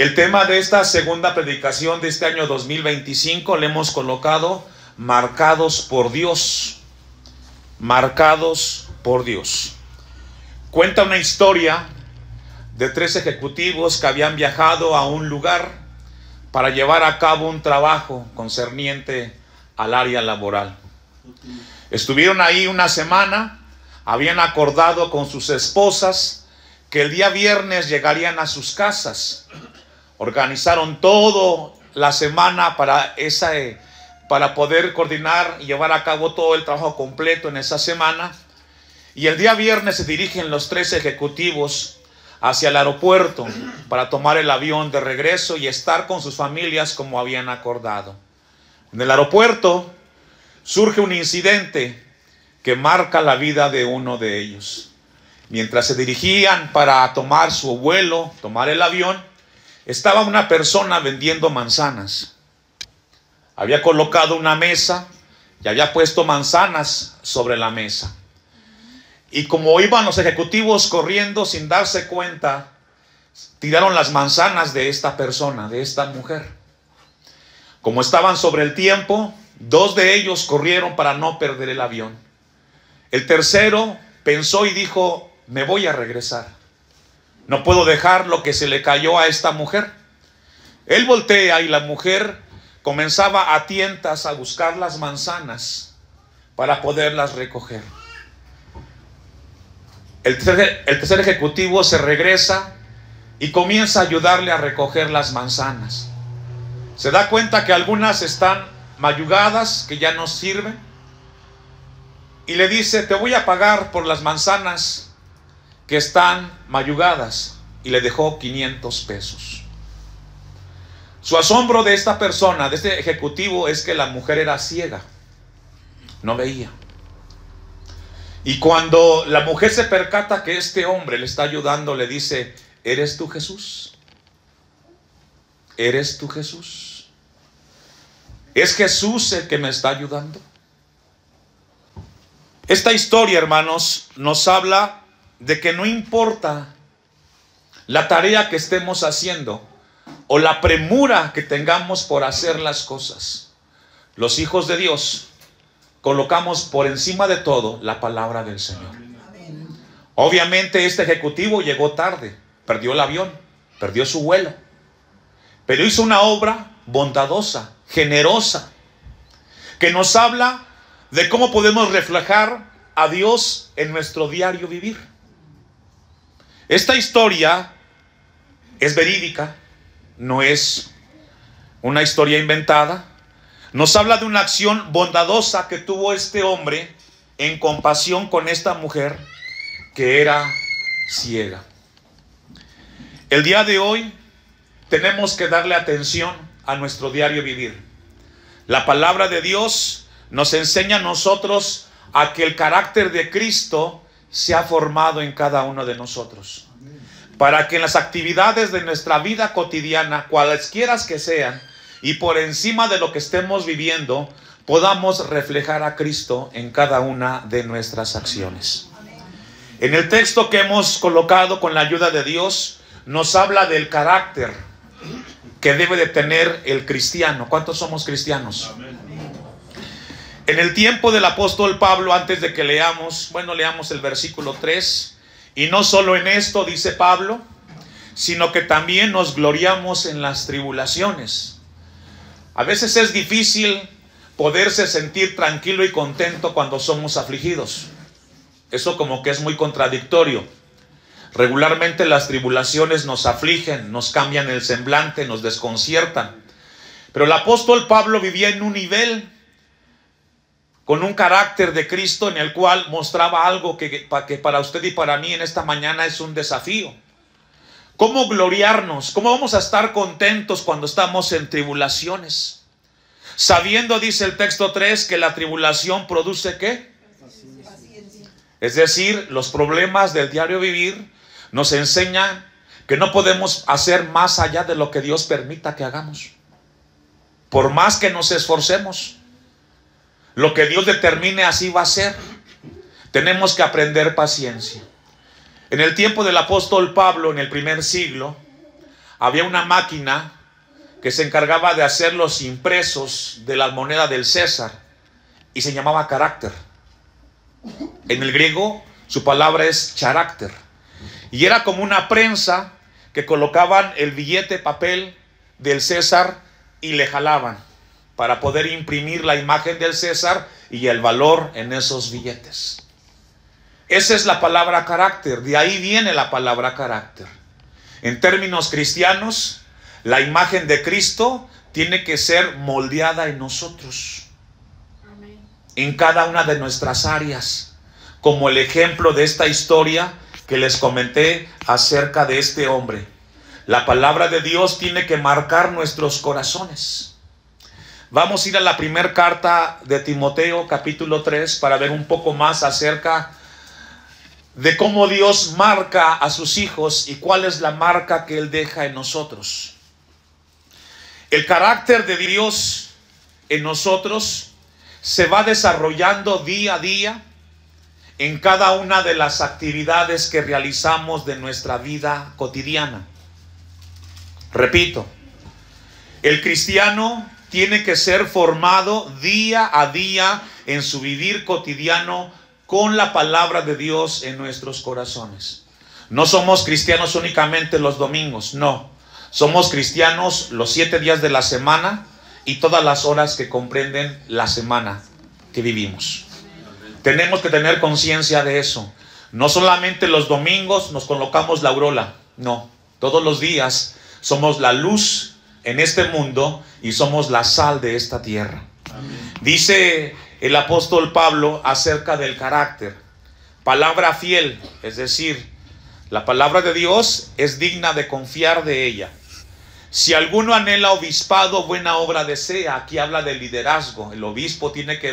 El tema de esta segunda predicación de este año 2025 le hemos colocado marcados por Dios. Marcados por Dios. Cuenta una historia de 3 ejecutivos que habían viajado a un lugar para llevar a cabo un trabajo concerniente al área laboral. Estuvieron ahí una semana, habían acordado con sus esposas que el día viernes llegarían a sus casas. Organizaron toda la semana para poder coordinar y llevar a cabo todo el trabajo completo en esa semana. Y el día viernes se dirigen los 3 ejecutivos hacia el aeropuerto para tomar el avión de regreso y estar con sus familias como habían acordado. En el aeropuerto surge un incidente que marca la vida de uno de ellos. Mientras se dirigían para tomar su vuelo, tomar el avión, estaba una persona vendiendo manzanas. Había colocado una mesa y había puesto manzanas sobre la mesa. Y como iban los ejecutivos corriendo sin darse cuenta, tiraron las manzanas de esta persona, de esta mujer. Como estaban sobre el tiempo, 2 de ellos corrieron para no perder el avión. El tercero pensó y dijo: me voy a regresar. No puedo dejar lo que se le cayó a esta mujer. Él voltea y la mujer comenzaba a tientas a buscar las manzanas para poderlas recoger. El tercer ejecutivo se regresa y comienza a ayudarle a recoger las manzanas. Se da cuenta que algunas están mayugadas, que ya no sirven, y le dice: te voy a pagar por las manzanas que están mayugadas, y le dejó 500 pesos. Su asombro de esta persona, de este ejecutivo, es que la mujer era ciega, no veía. Y cuando la mujer se percata que este hombre le está ayudando, le dice: ¿eres tú Jesús? ¿Eres tú Jesús? ¿Es Jesús el que me está ayudando? Esta historia, hermanos, nos habla de que no importa la tarea que estemos haciendo o la premura que tengamos por hacer las cosas, los hijos de Dios colocamos por encima de todo la palabra del Señor. Obviamente este ejecutivo llegó tarde, perdió el avión, perdió su vuelo, pero hizo una obra bondadosa, generosa, que nos habla de cómo podemos reflejar a Dios en nuestro diario vivir. Esta historia es verídica, no es una historia inventada. Nos habla de una acción bondadosa que tuvo este hombre en compasión con esta mujer que era ciega. El día de hoy tenemos que darle atención a nuestro diario vivir. La palabra de Dios nos enseña a nosotros a que el carácter de Cristo se ha formado en cada uno de nosotros, para que en las actividades de nuestra vida cotidiana, cualesquiera que sean, y por encima de lo que estemos viviendo, podamos reflejar a Cristo en cada una de nuestras acciones. En el texto que hemos colocado con la ayuda de Dios, nos habla del carácter que debe de tener el cristiano. ¿Cuántos somos cristianos? En el tiempo del apóstol Pablo, antes de que leamos el versículo 3, y no solo en esto, dice Pablo, sino que también nos gloriamos en las tribulaciones. A veces es difícil poderse sentir tranquilo y contento cuando somos afligidos. Eso como que es muy contradictorio. Regularmente las tribulaciones nos afligen, nos cambian el semblante, nos desconciertan. Pero el apóstol Pablo vivía en un nivel, con un carácter de Cristo, en el cual mostraba algo que para usted y para mí en esta mañana es un desafío. ¿Cómo gloriarnos? ¿Cómo vamos a estar contentos cuando estamos en tribulaciones? Sabiendo, dice el texto 3, que la tribulación produce ¿qué? Paciencia. Es decir, los problemas del diario vivir nos enseñan que no podemos hacer más allá de lo que Dios permita que hagamos. Por más que nos esforcemos, lo que Dios determine así va a ser. Tenemos que aprender paciencia. En el tiempo del apóstol Pablo, en el primer siglo, había una máquina que se encargaba de hacer los impresos de la moneda del César y se llamaba carácter. En el griego su palabra es charácter. Y era como una prensa que colocaban el billete papel del César y le jalaban para poder imprimir la imagen del César y el valor en esos billetes. Esa es la palabra carácter, de ahí viene la palabra carácter. En términos cristianos, la imagen de Cristo tiene que ser moldeada en nosotros, en cada una de nuestras áreas, como el ejemplo de esta historia que les comenté acerca de este hombre. La palabra de Dios tiene que marcar nuestros corazones. Vamos a ir a la primera carta de Timoteo, capítulo 3, para ver un poco más acerca de cómo Dios marca a sus hijos y cuál es la marca que Él deja en nosotros. El carácter de Dios en nosotros se va desarrollando día a día en cada una de las actividades que realizamos de nuestra vida cotidiana. Repito, el cristiano tiene que ser formado día a día en su vivir cotidiano con la palabra de Dios en nuestros corazones. No somos cristianos únicamente los domingos, no. Somos cristianos los 7 días de la semana y todas las horas que comprenden la semana que vivimos. Tenemos que tener conciencia de eso. No solamente los domingos nos colocamos la aureola, no. Todos los días somos la luz en este mundo y somos la sal de esta tierra. Amén. Dice el apóstol Pablo acerca del carácter: palabra fiel, es decir, la palabra de Dios es digna de confiar de ella. Si alguno anhela obispado, buena obra desea. Aquí habla de liderazgo. El obispo tiene que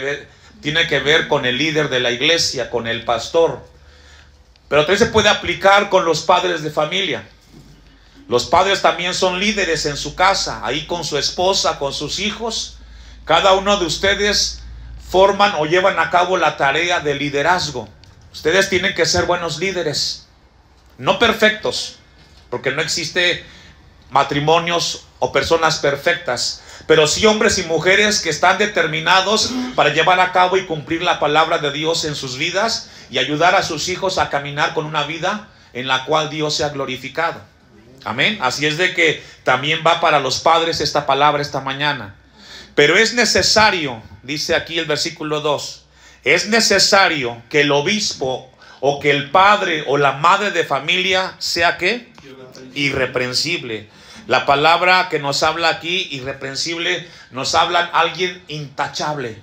ver con el líder de la iglesia, con el pastor. Pero también se puede aplicar con los padres de familia. Los padres también son líderes en su casa, ahí con su esposa, con sus hijos. Cada uno de ustedes forman o llevan a cabo la tarea de liderazgo. Ustedes tienen que ser buenos líderes, no perfectos, porque no existe matrimonios o personas perfectas, pero sí hombres y mujeres que están determinados para llevar a cabo y cumplir la palabra de Dios en sus vidas y ayudar a sus hijos a caminar con una vida en la cual Dios sea glorificado. Amén. Así es de que también va para los padres esta palabra esta mañana. Pero es necesario, dice aquí el versículo 2, es necesario que el obispo o que el padre o la madre de familia sea ¿qué? Irreprensible. La palabra que nos habla aquí, irreprensible, nos habla alguien intachable.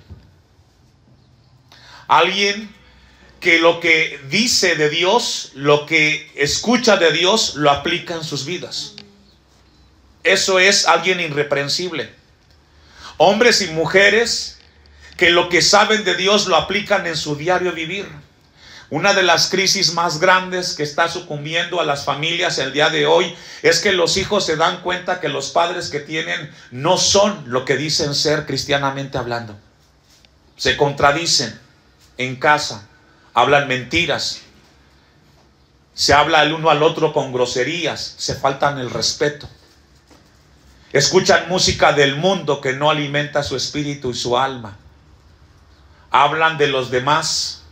Alguien que lo que dice de Dios, lo que escucha de Dios, lo aplica en sus vidas. Eso es alguien irreprensible. Hombres y mujeres que lo que saben de Dios lo aplican en su diario vivir. Una de las crisis más grandes que está sucumbiendo a las familias el día de hoy es que los hijos se dan cuenta que los padres que tienen no son lo que dicen ser cristianamente hablando. Se contradicen en casa, hablan mentiras, se habla el uno al otro con groserías, se faltan el respeto. Escuchan música del mundo que no alimenta su espíritu y su alma. Hablan de los demás,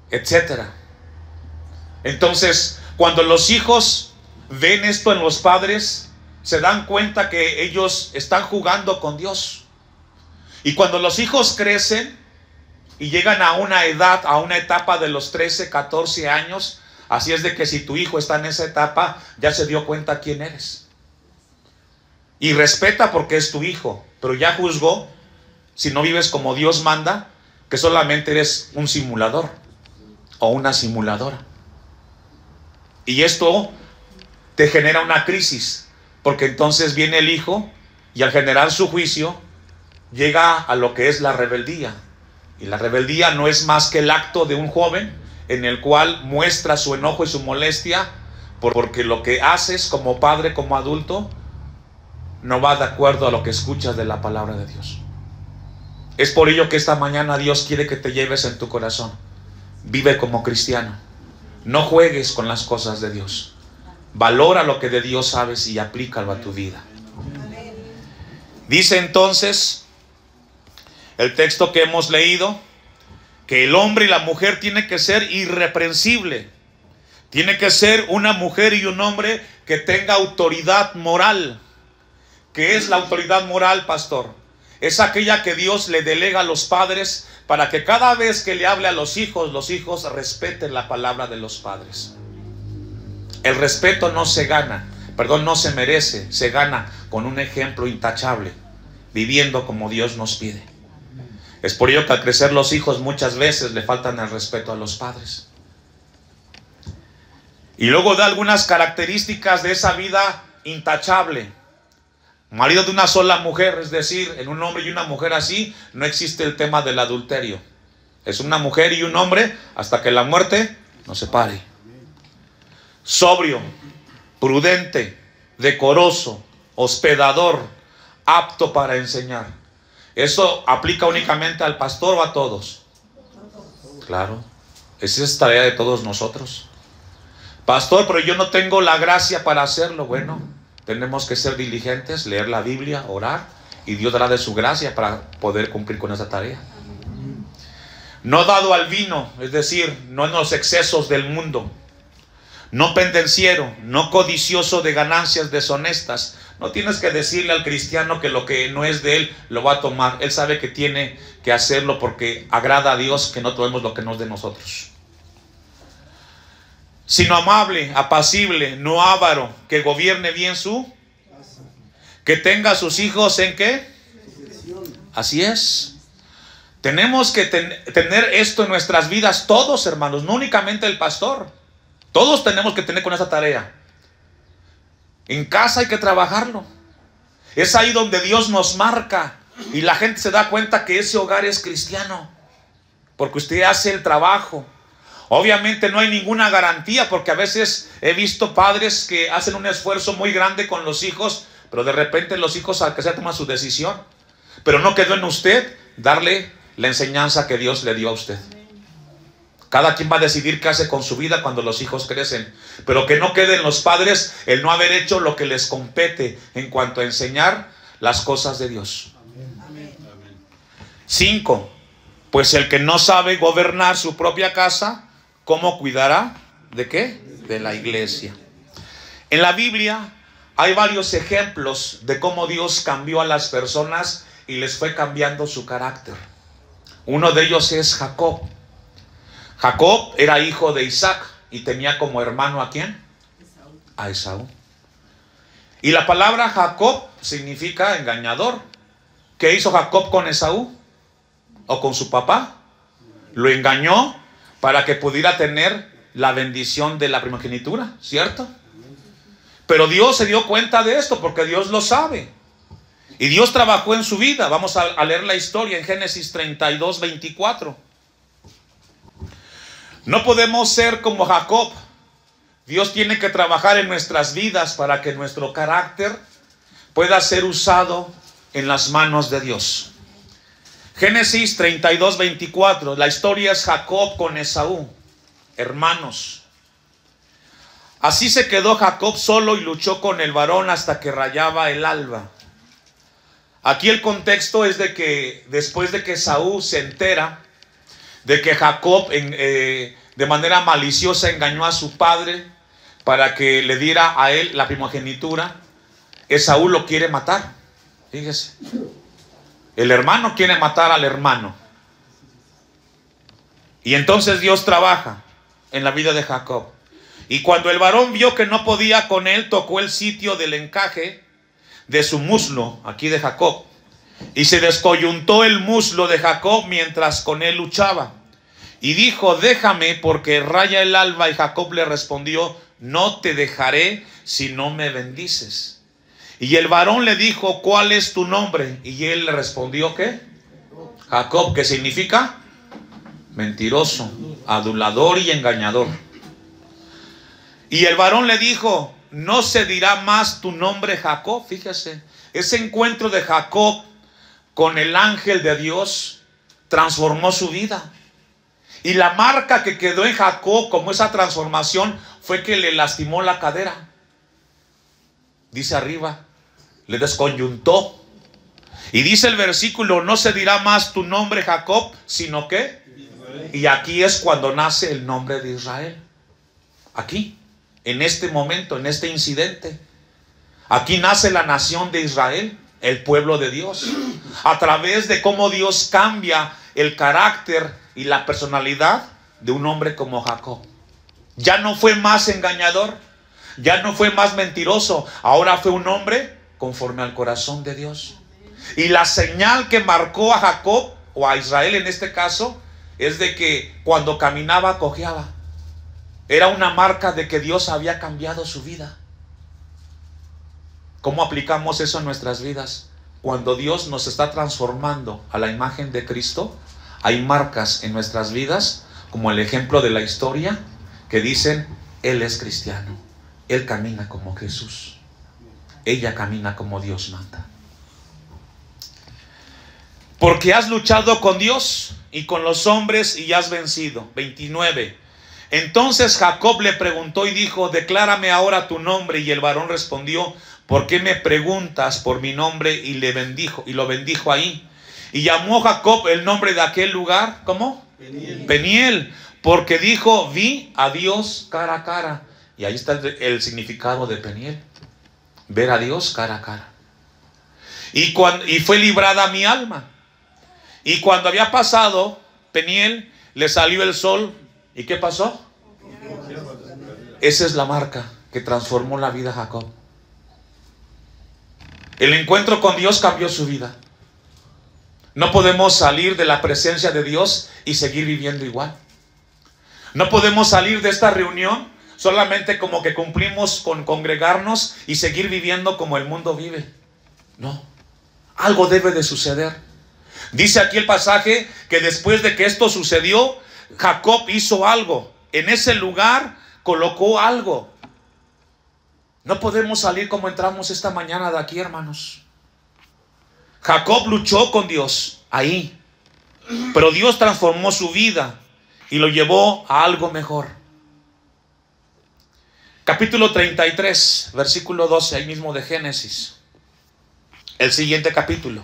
etcétera. Entonces, cuando los hijos ven esto en los padres, se dan cuenta que ellos están jugando con Dios. Y cuando los hijos crecen y llegan a una edad, a una etapa de los 13, 14 años, así es de que si tu hijo está en esa etapa, ya se dio cuenta quién eres. Y respeta porque es tu hijo, pero ya juzgó, si no vives como Dios manda, que solamente eres un simulador o una simuladora. Y esto te genera una crisis, porque entonces viene el hijo y al generar su juicio, llega a lo que es la rebeldía. Y la rebeldía no es más que el acto de un joven en el cual muestra su enojo y su molestia porque lo que haces como padre, como adulto, no va de acuerdo a lo que escuchas de la palabra de Dios. Es por ello que esta mañana Dios quiere que te lleves en tu corazón. Vive como cristiano. No juegues con las cosas de Dios. Valora lo que de Dios sabes y aplícalo a tu vida. Dice entonces el texto que hemos leído que el hombre y la mujer tienen que ser irreprensible. Tiene que ser una mujer y un hombre que tenga autoridad moral. ¿Qué es la autoridad moral, pastor? Es aquella que Dios le delega a los padres para que cada vez que le hable a los hijos respeten la palabra de los padres. El respeto no se gana, no se merece, se gana con un ejemplo intachable, viviendo como Dios nos pide. Es por ello que al crecer los hijos muchas veces le faltan el respeto a los padres. Y luego da algunas características de esa vida intachable. Marido de una sola mujer, es decir, en un hombre y una mujer así, no existe el tema del adulterio. Es una mujer y un hombre hasta que la muerte nos separe. Sobrio, prudente, decoroso, hospedador, apto para enseñar. ¿Eso aplica únicamente al pastor o a todos? Claro, esa es tarea de todos nosotros. Pastor, pero yo no tengo la gracia para hacerlo. Bueno, tenemos que ser diligentes, leer la Biblia, orar, y Dios dará de su gracia para poder cumplir con esa tarea. No dado al vino, es decir, no en los excesos del mundo. No pendenciero, no codicioso de ganancias deshonestas. No tienes que decirle al cristiano que lo que no es de él lo va a tomar. Él sabe que tiene que hacerlo porque agrada a Dios que no tomemos lo que no es de nosotros. Sino amable, apacible, no avaro, que gobierne bien que tenga a sus hijos ¿en qué? Así es. Tenemos que tener esto en nuestras vidas todos, hermanos, no únicamente el pastor. Todos tenemos que tener con esa tarea. En casa hay que trabajarlo. Es ahí donde Dios nos marca y la gente se da cuenta que ese hogar es cristiano, porque usted hace el trabajo. Obviamente no hay ninguna garantía, porque a veces he visto padres que hacen un esfuerzo muy grande con los hijos, pero de repente los hijos al que sea toman su decisión. Pero no quedó en usted darle la enseñanza que Dios le dio a usted. Cada quien va a decidir qué hace con su vida cuando los hijos crecen. Pero que no quede en los padres el no haber hecho lo que les compete en cuanto a enseñar las cosas de Dios. 5. Pues el que no sabe gobernar su propia casa, ¿cómo cuidará? ¿De qué? De la iglesia. En la Biblia hay varios ejemplos de cómo Dios cambió a las personas y les fue cambiando su carácter. Uno de ellos es Jacob. Jacob era hijo de Isaac y tenía como hermano ¿a quién? A Esaú. Y la palabra Jacob significa engañador. ¿Qué hizo Jacob con Esaú? ¿O con su papá? Lo engañó para que pudiera tener la bendición de la primogenitura, ¿cierto? Pero Dios se dio cuenta de esto porque Dios lo sabe. Y Dios trabajó en su vida. Vamos a leer la historia en Génesis 32, 24. No podemos ser como Jacob. Dios tiene que trabajar en nuestras vidas para que nuestro carácter pueda ser usado en las manos de Dios. Génesis 32, 24. La historia es Jacob con Esaú, hermanos. Así se quedó Jacob solo y luchó con el varón hasta que rayaba el alba. Aquí el contexto es de que después de que Esaú se entera de que Jacob de manera maliciosa engañó a su padre para que le diera a él la primogenitura, Esaú lo quiere matar. Fíjese, el hermano quiere matar al hermano. Y entonces Dios trabaja en la vida de Jacob. Y cuando el varón vio que no podía con él, tocó el sitio del encaje de su muslo, aquí de Jacob, y se descoyuntó el muslo de Jacob mientras con él luchaba. Y dijo: déjame, porque raya el alba. Y Jacob le respondió: no te dejaré si no me bendices. Y el varón le dijo: ¿cuál es tu nombre? Y él le respondió: ¿qué? Jacob, ¿qué significa? Mentiroso, adulador y engañador. Y el varón le dijo: no se dirá más tu nombre Jacob. Fíjese, ese encuentro de Jacob con el ángel de Dios transformó su vida. Y la marca que quedó en Jacob como esa transformación fue que le lastimó la cadera. dice arriba, le desconyuntó. Y dice el versículo, no se dirá más tu nombre Jacob, sino que, y aquí es cuando nace el nombre de Israel. Aquí, en este momento, en este incidente, aquí nace la nación de Israel, el pueblo de Dios, a través de cómo Dios cambia el carácter y la personalidad de un hombre como Jacob. Ya no fue más engañador, ya no fue más mentiroso, ahora fue un hombre conforme al corazón de Dios. Y la señal que marcó a Jacob, o a Israel en este caso, es de que cuando caminaba cojeaba. Era una marca de que Dios había cambiado su vida. ¿Cómo aplicamos eso en nuestras vidas? Cuando Dios nos está transformando a la imagen de Cristo, hay marcas en nuestras vidas, como el ejemplo de la historia, que dicen, Él es cristiano, Él camina como Jesús, ella camina como Dios manda. Porque has luchado con Dios y con los hombres y has vencido. 29. Entonces Jacob le preguntó y dijo, declárame ahora tu nombre. Y el varón respondió, ¿por qué me preguntas por mi nombre? Y le bendijo, y lo bendijo ahí. Y llamó Jacob el nombre de aquel lugar, ¿cómo? Peniel. Peniel, porque dijo, vi a Dios cara a cara. Y ahí está el significado de Peniel. Ver a Dios cara a cara. Y fue librada mi alma. Y cuando había pasado Peniel, le salió el sol. ¿Y qué pasó? Esa es la marca que transformó la vida de Jacob. El encuentro con Dios cambió su vida. No podemos salir de la presencia de Dios y seguir viviendo igual. No podemos salir de esta reunión solamente como que cumplimos con congregarnos y seguir viviendo como el mundo vive. No, algo debe de suceder. Dice aquí el pasaje que después de que esto sucedió, Jacob hizo algo. En ese lugar colocó algo. No podemos salir como entramos esta mañana de aquí, hermanos. Jacob luchó con Dios ahí, pero Dios transformó su vida y lo llevó a algo mejor. Capítulo 33, versículo 12, ahí mismo de Génesis. El siguiente capítulo.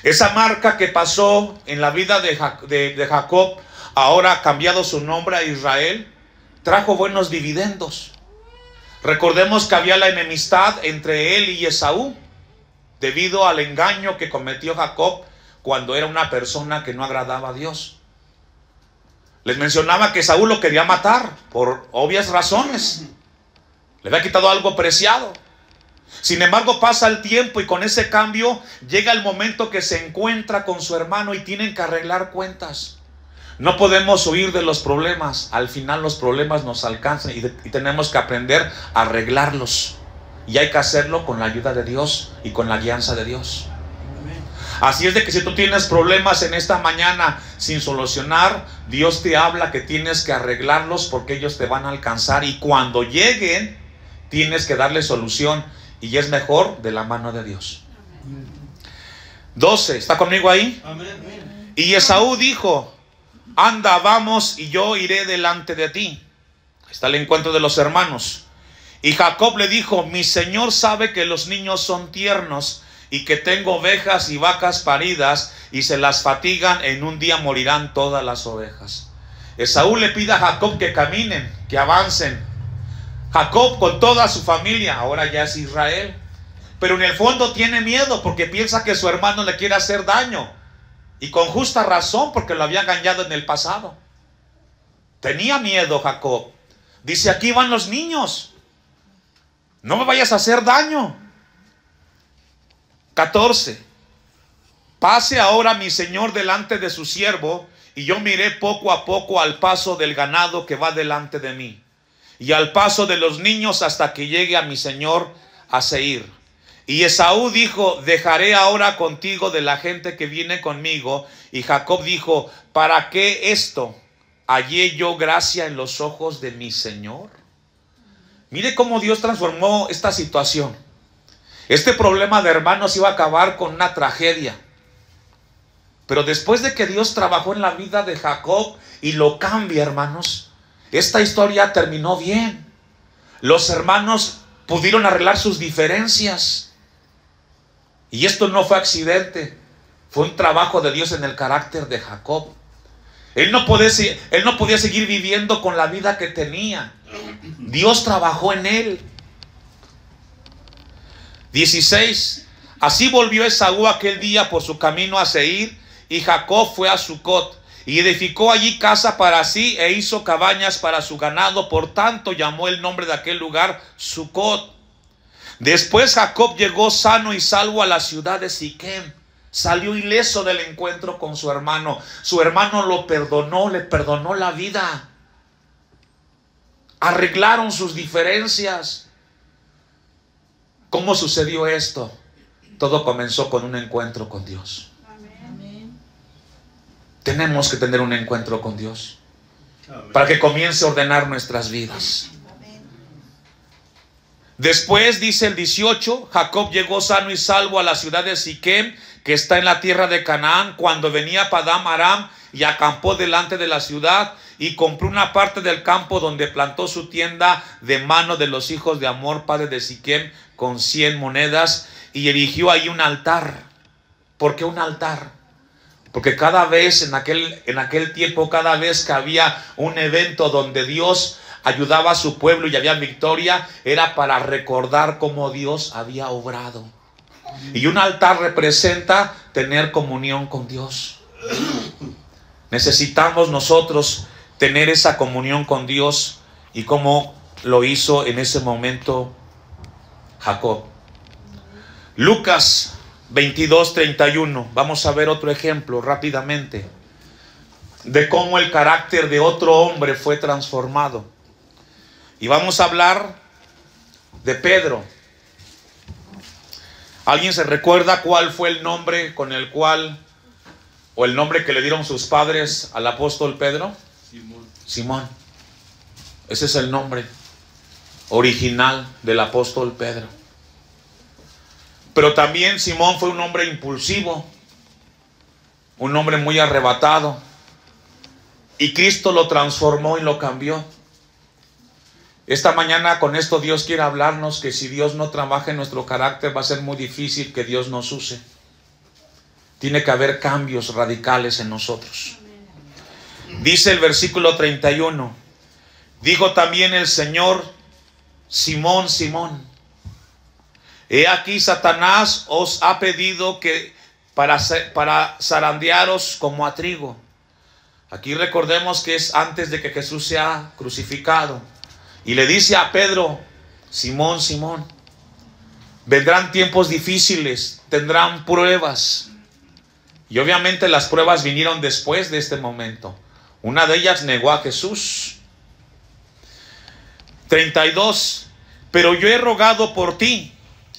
Esa marca que pasó en la vida de Jacob, ahora ha cambiado su nombre a Israel, trajo buenos dividendos. Recordemos que había la enemistad entre él y Esaú, debido al engaño que cometió Jacob cuando era una persona que no agradaba a Dios. Les mencionaba que Esaú lo quería matar por obvias razones. Le había quitado algo preciado. Sin embargo, pasa el tiempo y con ese cambio llega el momento que se encuentra con su hermano y tienen que arreglar cuentas. No podemos huir de los problemas. Al final los problemas nos alcanzan y tenemos que aprender a arreglarlos. Y hay que hacerlo con la ayuda de Dios y con la guianza de Dios. Así es de que si tú tienes problemas en esta mañana sin solucionar, Dios te habla que tienes que arreglarlos porque ellos te van a alcanzar. Y cuando lleguen, tienes que darle solución. Y es mejor de la mano de Dios. 12, ¿está conmigo ahí? Amén. Y Esaú dijo, anda, vamos y yo iré delante de ti. Está el encuentro de los hermanos. Y Jacob le dijo, mi señor sabe que los niños son tiernos y que tengo ovejas y vacas paridas y se las fatigan, en un día morirán todas las ovejas. Esaú le pide a Jacob que caminen, que avancen. Jacob con toda su familia, ahora ya es Israel, pero en el fondo tiene miedo porque piensa que su hermano le quiere hacer daño, y con justa razón porque lo había engañado en el pasado. Tenía miedo Jacob. Dice, aquí van los niños, no me vayas a hacer daño. 14. Pase ahora mi señor delante de su siervo, y yo miré poco a poco al paso del ganado que va delante de mí, y al paso de los niños hasta que llegue a mi señor a Seir. Y Esaú dijo, dejaré ahora contigo de la gente que viene conmigo. Y Jacob dijo, ¿para qué esto? ¿Hallé yo gracia en los ojos de mi señor? Mire cómo Dios transformó esta situación. Este problema de hermanos iba a acabar con una tragedia. Pero después de que Dios trabajó en la vida de Jacob y lo cambia, hermanos, esta historia terminó bien. Los hermanos pudieron arreglar sus diferencias. Y esto no fue accidente, fue un trabajo de Dios en el carácter de Jacob. Él no podía seguir viviendo con la vida que tenía. Dios trabajó en él. 16. Así volvió Esaú aquel día por su camino a Seir, y Jacob fue a Sucot, y edificó allí casa para sí, e hizo cabañas para su ganado. Por tanto llamó el nombre de aquel lugar Sucot. Después Jacob llegó sano y salvo a la ciudad de Siquem. Salió ileso del encuentro con su hermano. Su hermano lo perdonó, le perdonó la vida. Arreglaron sus diferencias. ¿Cómo sucedió esto? Todo comenzó con un encuentro con Dios. Amén. Tenemos que tener un encuentro con Dios. Amén. Para que comience a ordenar nuestras vidas. Amén. Después dice el 18, Jacob llegó sano y salvo a la ciudad de Siquem, que está en la tierra de Canaán, cuando venía Padán Aram, y acampó delante de la ciudad, y compró una parte del campo donde plantó su tienda de mano de los hijos de Hamor, padre de Siquem, con 100 monedas, y erigió ahí un altar. ¿Por qué un altar? Porque cada vez en aquel tiempo, cada vez que había un evento donde Dios ayudaba a su pueblo y había victoria, era para recordar cómo Dios había obrado. Y un altar representa tener comunión con Dios. Necesitamos nosotros tener esa comunión con Dios, y como lo hizo en ese momento Jacob. Lucas 22:31. Vamos a ver otro ejemplo rápidamente de cómo el carácter de otro hombre fue transformado. Y vamos a hablar de Pedro. ¿Alguien se recuerda cuál fue el nombre con el cual, o el nombre que le dieron sus padres al apóstol Pedro? Simón. Simón. Ese es el nombre original del apóstol Pedro. Pero también Simón fue un hombre impulsivo, un hombre muy arrebatado, y Cristo lo transformó y lo cambió. Esta mañana con esto Dios quiere hablarnos que si Dios no trabaja en nuestro carácter, va a ser muy difícil que Dios nos use. Tiene que haber cambios radicales en nosotros. Dice el versículo 31, dijo también el Señor: Simón, Simón, he aquí Satanás os ha pedido que para zarandearos como a trigo. Aquí recordemos que es antes de que Jesús sea crucificado. Y le dice a Pedro: Simón, Simón, vendrán tiempos difíciles, tendrán pruebas. Y obviamente las pruebas vinieron después de este momento. Una de ellas negó a Jesús. 32, pero yo he rogado por ti.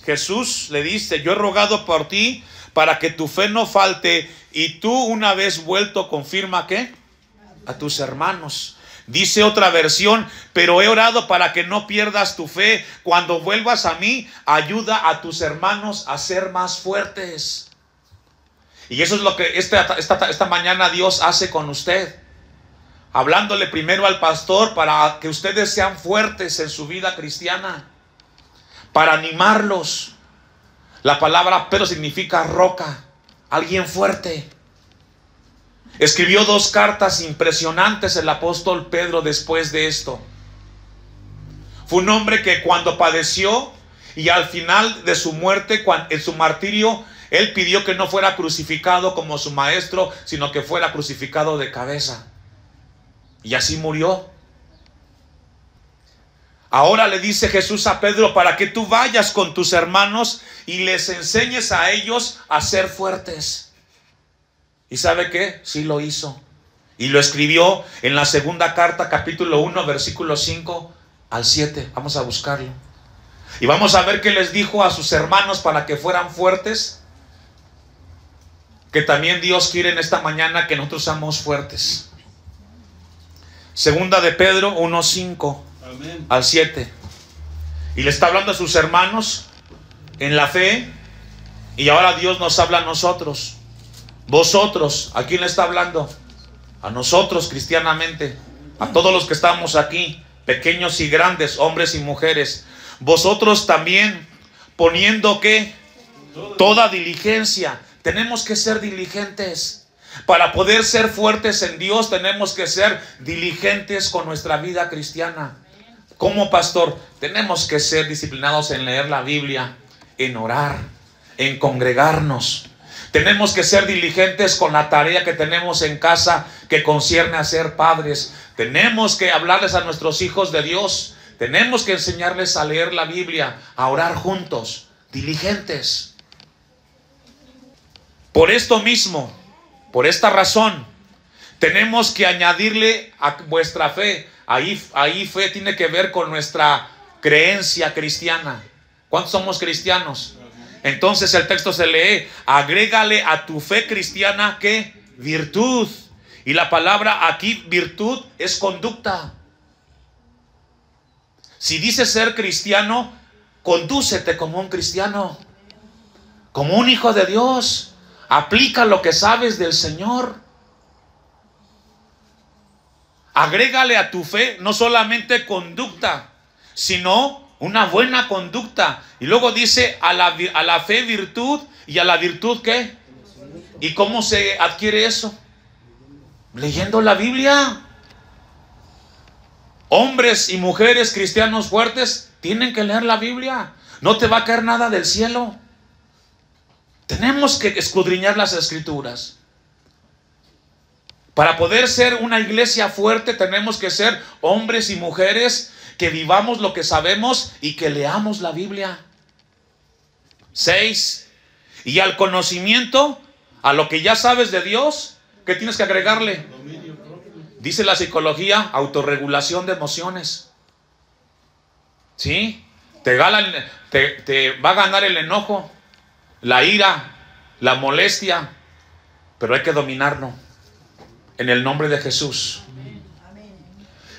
Jesús le dice: yo he rogado por ti para que tu fe no falte, y tú, una vez vuelto, confirma ¿qué? A tus hermanos. Dice otra versión: pero he orado para que no pierdas tu fe. Cuando vuelvas a mí, ayuda a tus hermanos a ser más fuertes. Y eso es lo que esta mañana Dios hace con usted. Hablándole primero al pastor para que ustedes sean fuertes en su vida cristiana. Para animarlos. La palabra Pedro significa roca. Alguien fuerte. Escribió 2 cartas impresionantes el apóstol Pedro después de esto. Fue un hombre que cuando padeció y al final de su muerte, en su martirio, él pidió que no fuera crucificado como su maestro, sino que fuera crucificado de cabeza. Y así murió. Ahora le dice Jesús a Pedro para que tú vayas con tus hermanos y les enseñes a ellos a ser fuertes. ¿Y sabe qué? Sí lo hizo. Y lo escribió en la segunda carta, capítulo 1, versículos 5 al 7. Vamos a buscarlo. Y vamos a ver qué les dijo a sus hermanos para que fueran fuertes. Que también Dios quiere en esta mañana que nosotros seamos fuertes. Segunda de Pedro 1, 5 al 7. Y le está hablando a sus hermanos en la fe. Y ahora Dios nos habla a nosotros. Vosotros, ¿a quién le está hablando? A nosotros cristianamente. A todos los que estamos aquí, pequeños y grandes, hombres y mujeres. vosotros también poniendo ¿qué? Toda diligencia. Tenemos que ser diligentes. Para poder ser fuertes en Dios tenemos que ser diligentes con nuestra vida cristiana. Como pastor, tenemos que ser disciplinados en leer la Biblia, en orar, en congregarnos. Tenemos que ser diligentes con la tarea que tenemos en casa que concierne a ser padres. Tenemos que hablarles a nuestros hijos de Dios. Tenemos que enseñarles a leer la Biblia, a orar juntos, diligentes. Por esto mismo, por esta razón, tenemos que añadirle a vuestra fe. Ahí fe tiene que ver con nuestra creencia cristiana. ¿Cuántos somos cristianos? Entonces el texto se lee, agrégale a tu fe cristiana ¿qué? Virtud. Y la palabra aquí, virtud, es conducta. Si dices ser cristiano, condúcete como un cristiano, como un hijo de Dios. Aplica lo que sabes del Señor. Agrégale a tu fe no solamente conducta, sino una buena conducta. Y luego dice a la fe virtud, y a la virtud ¿qué? ¿Y cómo se adquiere eso? Leyendo la Biblia. Hombres y mujeres cristianos fuertes tienen que leer la Biblia. No te va a caer nada del cielo. Tenemos que escudriñar las Escrituras. Para poder ser una iglesia fuerte tenemos que ser hombres y mujeres que vivamos lo que sabemos y que leamos la Biblia. 6. Y al conocimiento, a lo que ya sabes de Dios, ¿qué tienes que agregarle? Dice la psicología, autorregulación de emociones. ¿Sí? Te va a ganar el enojo, la ira, la molestia, pero hay que dominarlo en el nombre de Jesús.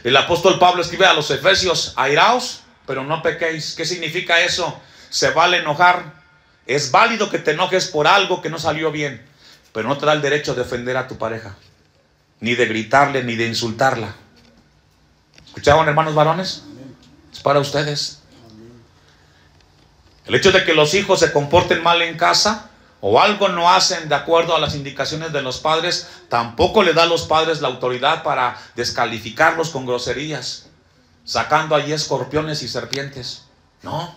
El apóstol Pablo escribe a los Efesios, airaos, pero no pequéis. ¿Qué significa eso? Se vale enojar. Es válido que te enojes por algo que no salió bien, pero no te da el derecho de ofender a tu pareja, ni de gritarle, ni de insultarla. ¿Escuchaban, hermanos varones? Es para ustedes. El hecho de que los hijos se comporten mal en casa o algo no hacen de acuerdo a las indicaciones de los padres, tampoco le da a los padres la autoridad para descalificarlos con groserías, sacando allí escorpiones y serpientes. No.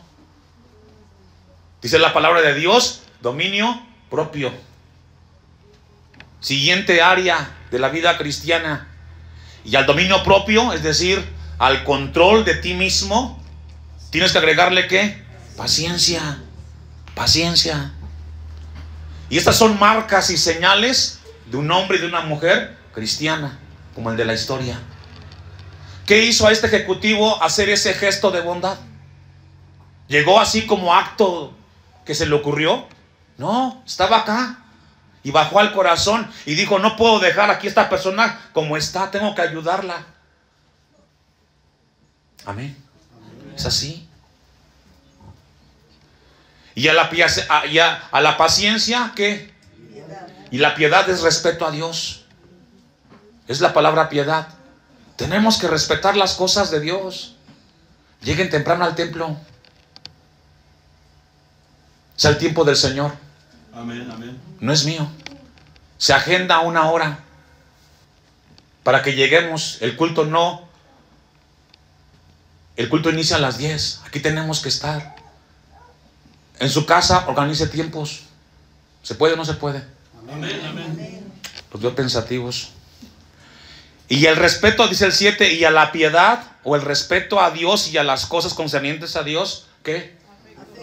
Dice la palabra de Dios, dominio propio. Siguiente área de la vida cristiana. Y al dominio propio, es decir, al control de ti mismo, tienes que agregarle ¿qué? Paciencia. Paciencia. Y estas son marcas y señales de un hombre y de una mujer cristiana, como el de la historia. ¿Qué hizo a este ejecutivo hacer ese gesto de bondad? ¿Llegó así como acto que se le ocurrió? No, estaba acá. Y bajó al corazón y dijo, no puedo dejar aquí a esta persona como está, tengo que ayudarla. Amén. Es así. Y a la paciencia, ¿qué? Y la piedad es respeto a Dios. Es la palabra piedad. Tenemos que respetar las cosas de Dios. Lleguen temprano al templo. Es el tiempo del Señor. Amén, amén. No es mío. Se agenda una hora para que lleguemos. El culto inicia a las 10. Aquí tenemos que estar. En su casa organice tiempos. ¿Se puede o no se puede? Amén, amén. Los veo pensativos. Y el respeto, dice el 7, y a la piedad o el respeto a Dios y a las cosas concernientes a Dios, ¿qué?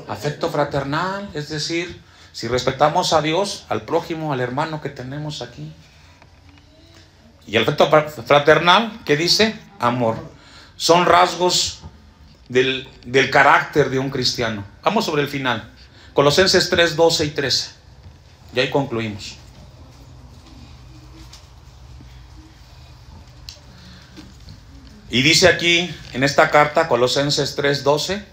Afecto fraternal, es decir, si respetamos a Dios, al prójimo, al hermano que tenemos aquí. Y el afecto fraternal, ¿qué dice? Amor. Son rasgos del carácter de un cristiano. Vamos sobre el final. Colosenses 3, 12 y 13. Y ahí concluimos. Y dice aquí, en esta carta, Colosenses 3, 12,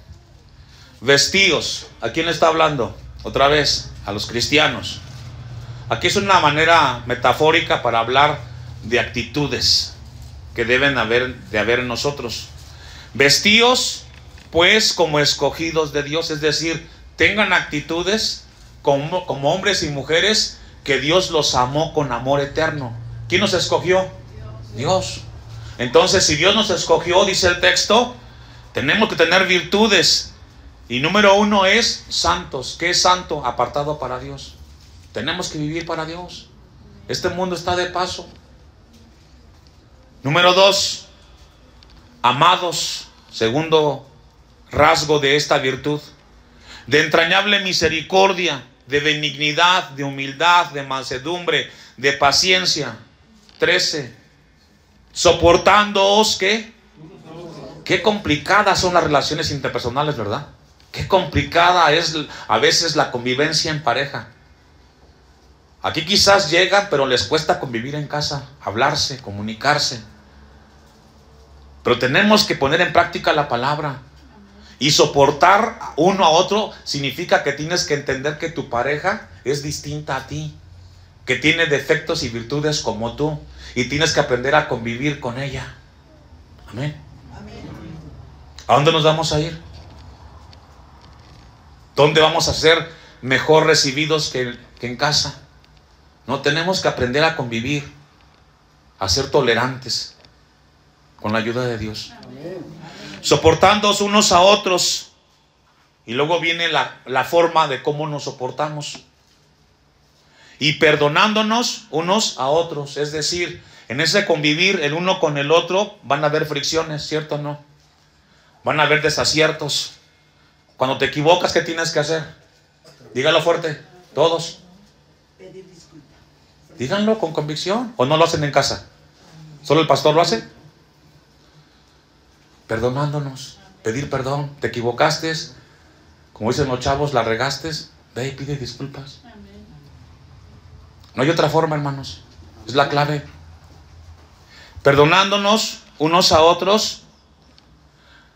vestíos. ¿A quién está hablando? Otra vez, a los cristianos. Aquí es una manera metafórica para hablar de actitudes que deben haber en nosotros. Vestíos pues como escogidos de Dios, es decir, tengan actitudes como hombres y mujeres que Dios los amó con amor eterno. ¿Quién nos escogió? Dios. Entonces, si Dios nos escogió, dice el texto, tenemos que tener virtudes. Y número 1 es santos. ¿Qué es santo? Apartado para Dios. Tenemos que vivir para Dios. Este mundo está de paso. Número 2, amados. Segundo rasgo de esta virtud, de entrañable misericordia, de benignidad, de humildad, de mansedumbre, de paciencia. 13, soportándoos, ¿qué? Qué complicadas son las relaciones interpersonales, ¿verdad? Qué complicada es a veces la convivencia en pareja. Aquí quizás llegan, pero les cuesta convivir en casa, hablarse, comunicarse. Pero tenemos que poner en práctica la palabra. Y soportar uno a otro significa que tienes que entender que tu pareja es distinta a ti, que tiene defectos y virtudes como tú, y tienes que aprender a convivir con ella. Amén. ¿A dónde nos vamos a ir? ¿Dónde vamos a ser mejor recibidos que en casa? No, tenemos que aprender a convivir, a ser tolerantes con la ayuda de Dios. Soportándoos unos a otros. Y luego viene la forma de cómo nos soportamos. Y perdonándonos unos a otros. Es decir, en ese convivir el uno con el otro van a haber fricciones, ¿cierto o no? Van a haber desaciertos. Cuando te equivocas, ¿qué tienes que hacer? Dígalo fuerte, todos. Díganlo con convicción. ¿O no lo hacen en casa? ¿Solo el pastor lo hace? Perdonándonos, pedir perdón. Te equivocaste, como dicen los chavos, la regaste, ve y pide disculpas. No hay otra forma, hermanos. Es la clave. Perdonándonos unos a otros.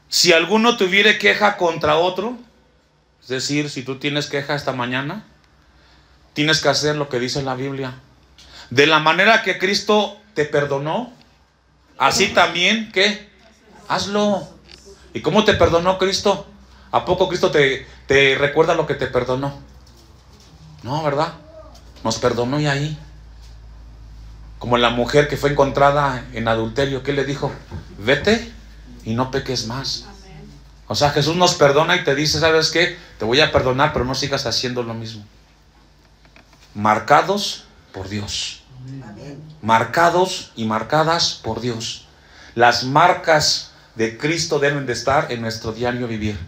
Si alguno tuviere queja contra otro, es decir, si tú tienes queja esta mañana, tienes que hacer lo que dice la Biblia. De la manera que Cristo te perdonó, así también, ¿qué? Hazlo. ¿Y cómo te perdonó Cristo? ¿A poco Cristo te recuerda lo que te perdonó? No, ¿verdad? Nos perdonó y ahí. Como la mujer que fue encontrada en adulterio, ¿qué le dijo? Vete y no peques más. O sea, Jesús nos perdona y te dice, ¿sabes qué? Te voy a perdonar, pero no sigas haciendo lo mismo. Marcados por Dios. Marcados y marcadas por Dios. Las marcas de Cristo deben de estar en nuestro diario vivir.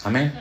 Amén.